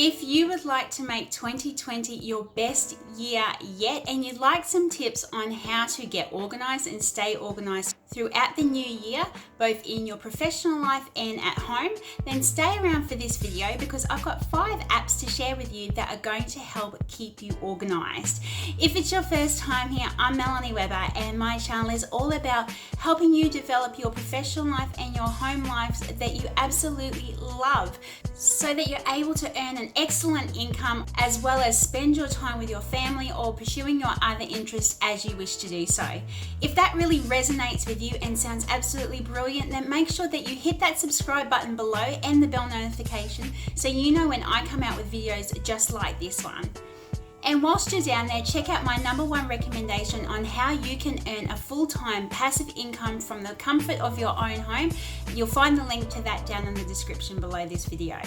If you would like to make 2020 your best year yet and you'd like some tips on how to get organized and stay organized throughout the new year, both in your professional life and at home, then stay around for this video because I've got 5 apps to share with you that are going to help keep you organized. If it's your first time here, I'm Melanie Weber and my channel is all about helping you develop your professional life and your home lives that you absolutely love so that you're able to earn an excellent income as well as spend your time with your family or pursuing your other interests as you wish to do so. If that really resonates with you and sounds absolutely brilliant, then make sure that you hit that subscribe button below and the bell notification so you know when I come out with videos just like this one. And whilst you're down there, check out my #1 recommendation on how you can earn a full-time passive income from the comfort of your own home. You'll find the link to that down in the description below this video.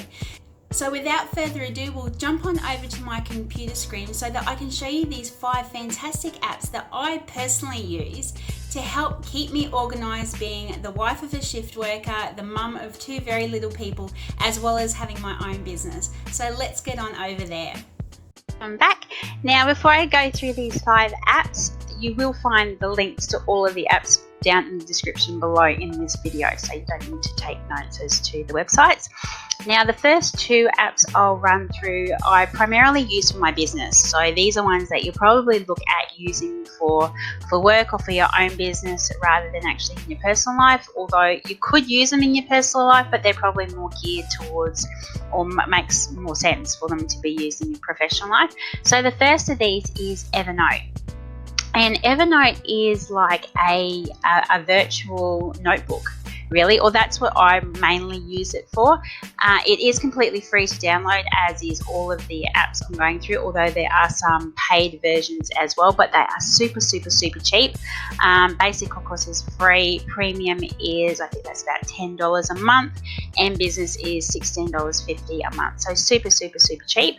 So without further ado, we'll jump on over to my computer screen so that I can show you these 5 fantastic apps that I personally use to help keep me organized, being the wife of a shift worker, the mum of 2 very little people, as well as having my own business. So let's get on over there. I'm back. Now before I go through these 5 apps, you will find the links to all of the apps down in the description below in this video, so you don't need to take notes as to the websites. Now the first 2 apps I'll run through I primarily use for my business, so these are ones that you'll probably look at using for work or for your own business rather than actually in your personal life, although you could use them in your personal life, but they're probably more geared towards or makes more sense for them to be used in your professional life. So the first of these is Evernote. And Evernote is like a virtual notebook, really, or that's what I mainly use it for. It is completely free to download, as is all of the apps I'm going through, although there are some paid versions as well, but they are super cheap. Basic, of course, is free. Premium is, I think that's about $10 a month, and business is $16.50 a month. So super cheap.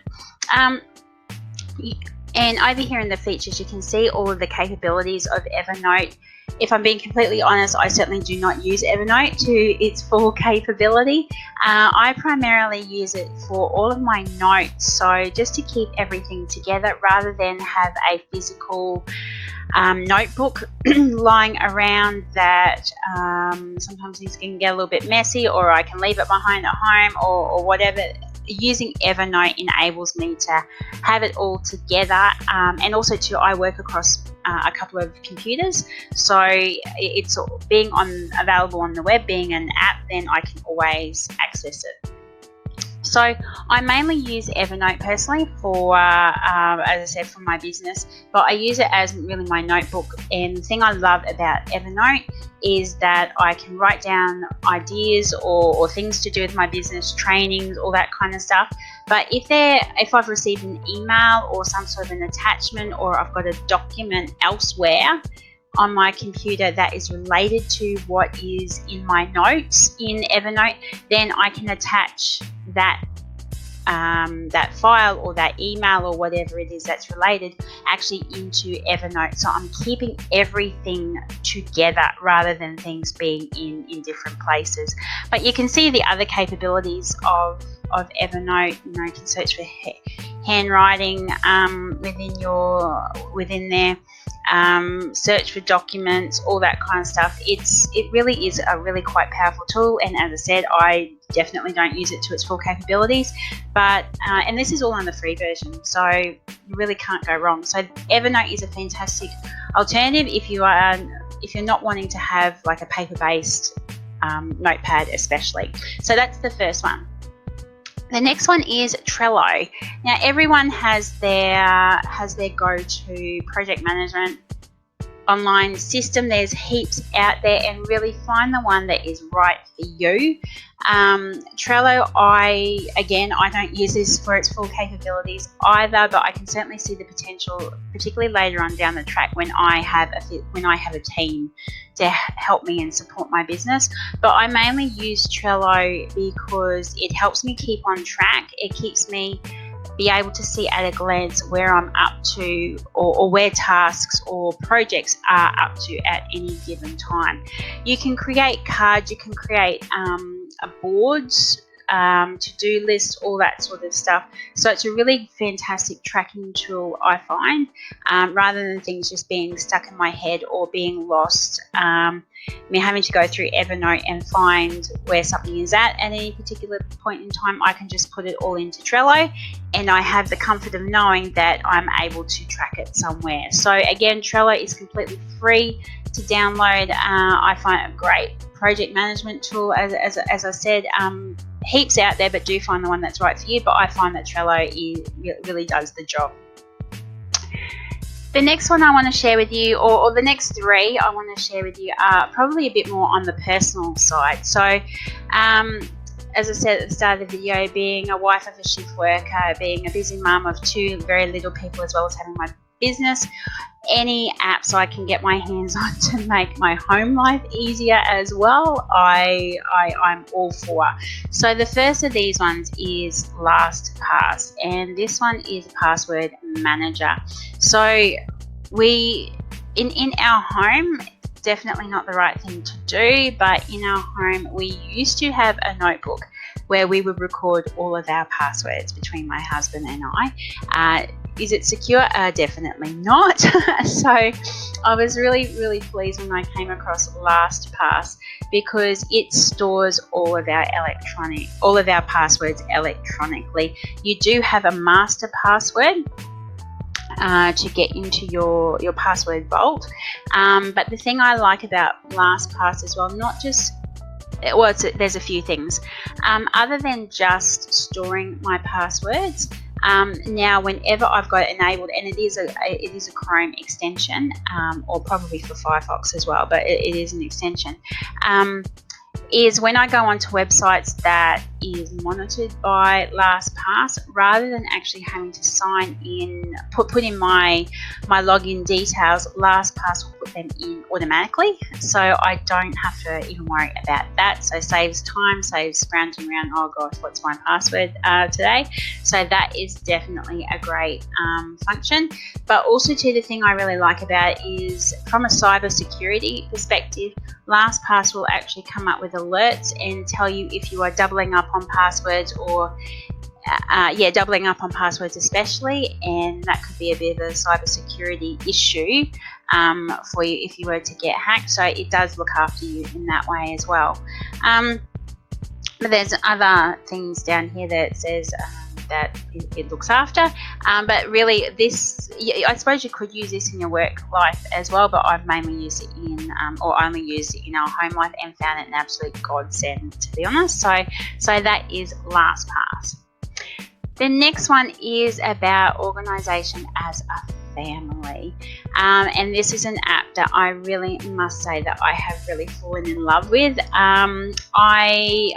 And over here in the features, you can see all of the capabilities of Evernote. If I'm being completely honest, I certainly do not use Evernote to its full capability. I primarily use it for all of my notes, so just to keep everything together rather than have a physical notebook lying around that sometimes things can get a little bit messy, or I can leave it behind at home or whatever. Using Evernote enables me to have it all together, and also I work across a couple of computers, so it's being available on the web, being an app, then I can always access it. So I mainly use Evernote personally for, as I said, for my business, but I use it as really my notebook. And the thing I love about Evernote is that I can write down ideas or things to do with my business, trainings, all that kind of stuff. But if I've received an email or some sort of an attachment, or I've got a document elsewhere on my computer that is related to what is in my notes in Evernote, then I can attach that file or that email or whatever it is that's related actually into Evernote. So I'm keeping everything together rather than things being in different places. But you can see the other capabilities of Evernote. You know, you can search for handwriting within there. Search for documents, all that kind of stuff. It really is a really quite powerful tool, and as I said, I definitely don't use it to its full capabilities, but and this is all on the free version, so you really can't go wrong. So Evernote is a fantastic alternative if you're not wanting to have like a paper-based notepad especially. So that's the first one. The next one is Trello. Now everyone has their go-to project management online system. There's heaps out there, and really find the one that is right for you. Trello, I don't use this for its full capabilities either, but I can certainly see the potential, particularly later on down the track when I have a team to help me and support my business. But I mainly use Trello because it helps me keep on track. It keeps me be able to see at a glance where I'm up to, or where tasks or projects are up to at any given time. You can create cards, you can create boards to-do lists, all that sort of stuff. So it's a really fantastic tracking tool, I find, rather than things just being stuck in my head or being lost. Me having to go through Evernote and find where something is at any particular point in time, I can just put it all into Trello, and I have the comfort of knowing that I'm able to track it somewhere. So again, Trello is completely free to download. I find it a great project management tool. As I said, heaps out there, but do find the one that's right for you. But I find that Trello really does the job. The next one I want to share with you, or the next three I want to share with you, are probably a bit more on the personal side. So as I said at the start of the video, being a wife of a shift worker, being a busy mum of two very little people, as well as having my business, any apps I can get my hands on to make my home life easier as well, I'm all for. So the first of these ones is LastPass, and this one is a password manager. So we in our home, definitely not the right thing to do, but in our home we used to have a notebook where we would record all of our passwords between my husband and I. Is it secure? Definitely not. So I was really pleased when I came across LastPass, because it stores all of our passwords electronically. You do have a master password to get into your password vault, but the thing I like about LastPass as well, not just there's a few things other than just storing my passwords. Now, whenever I've got it enabled, and it is a Chrome extension, or probably for Firefox as well, but it is an extension, is when I go onto websites that is monitored by LastPass, rather than actually having to sign in, put in my login details, LastPass will put them in automatically, so I don't have to even worry about that. So saves time, saves scrounging around, oh gosh, what's my password today? So that is definitely a great function. But also too, the thing I really like about it is, from a cyber security perspective, LastPass will actually come up with alerts and tell you if you are doubling up on passwords, or doubling up on passwords especially, and that could be a bit of a cybersecurity issue for you if you were to get hacked. So it does look after you in that way as well. But there's other things down here that says that it looks after, but really I suppose you could use this in your work life as well, but I've mainly used it or only used it in our home life, and found it an absolute godsend, to be honest. So that is LastPass. The next one is about organisation as a family, and this is an app that I really must say that I have really fallen in love with. I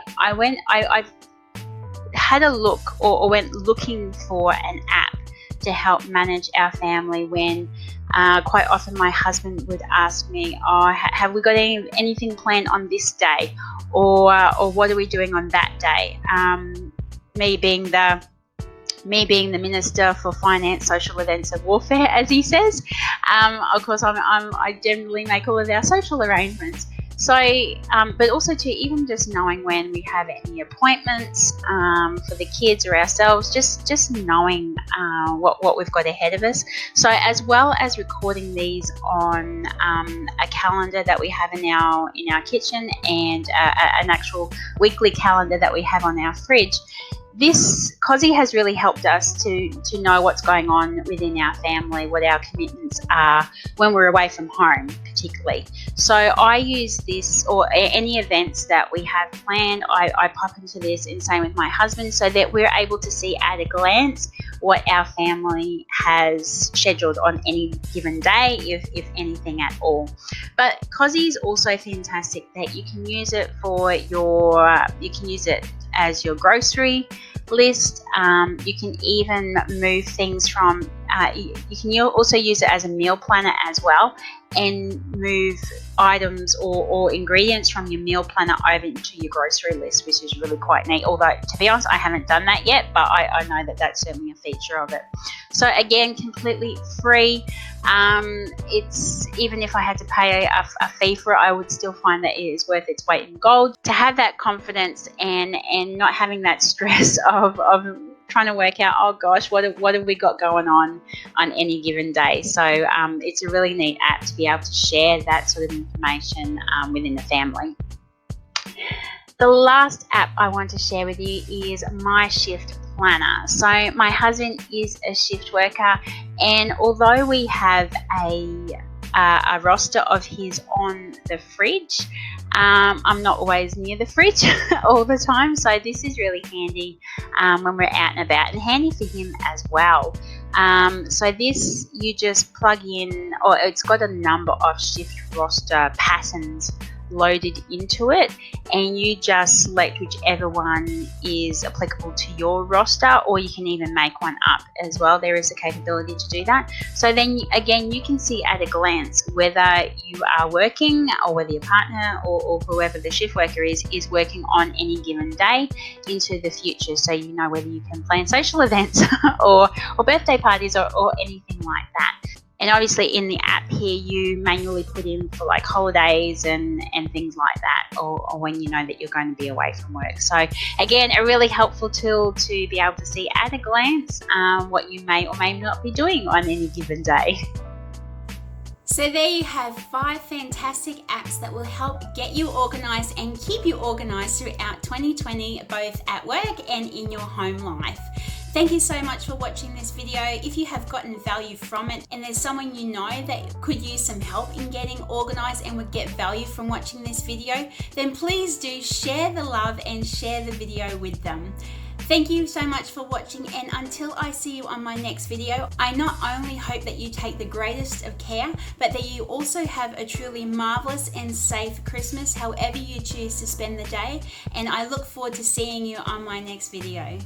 had a look, or went looking for an app to help manage our family, when quite often my husband would ask me, oh, have we got anything planned on this day, or what are we doing on that day? Me being the Minister for Finance, Social Events and Warfare, as he says, of course I generally make all of our social arrangements. So, but also too, even just knowing when we have any appointments for the kids or ourselves, just knowing what we've got ahead of us. So, as well as recording these on a calendar that we have in our kitchen, and an actual weekly calendar that we have on our fridge. This Cozzy has really helped us to know what's going on within our family, what our commitments are when we're away from home particularly. So I use this, or any events that we have planned, I pop into this, and same with my husband, so that we're able to see at a glance what our family has scheduled on any given day, if anything at all. But Cozzy is also fantastic that you can use it as your grocery list. You can even move things from you can also use it as a meal planner as well, and move items or ingredients from your meal planner over into your grocery list, which is really quite neat. Although, to be honest, I haven't done that yet, but I know that that's certainly a feature of it. So again, completely free. It's, even if I had to pay a fee for it, I would still find that it is worth its weight in gold to have that confidence and not having that stress of trying to work out, oh gosh, what have we got going on any given day. So it's a really neat app to be able to share that sort of information within the family. The last app I want to share with you is my shift planner. So my husband is a shift worker, and although we have a roster of his on the fridge, I'm not always near the fridge all the time, so this is really handy when we're out and about, and handy for him as well. So this, you just plug in, or it's got a number of shift roster patterns loaded into it, and you just select whichever one is applicable to your roster, or you can even make one up as well. There is a capability to do that. So then again, you can see at a glance whether you are working, or whether your partner or whoever the shift worker is working on any given day into the future, so you know whether you can plan social events or birthday parties or anything like that. And obviously in the app here, you manually put in for like holidays and things like that, or when you know that you're going to be away from work. So again, a really helpful tool to be able to see at a glance what you may or may not be doing on any given day. So there you have 5 fantastic apps that will help get you organized and keep you organized throughout 2020, both at work and in your home life. Thank you so much for watching this video. If you have gotten value from it and there's someone you know that could use some help in getting organized and would get value from watching this video, then please do share the love and share the video with them. Thank you so much for watching, and until I see you on my next video, I not only hope that you take the greatest of care, but that you also have a truly marvelous and safe Christmas, however you choose to spend the day, and I look forward to seeing you on my next video.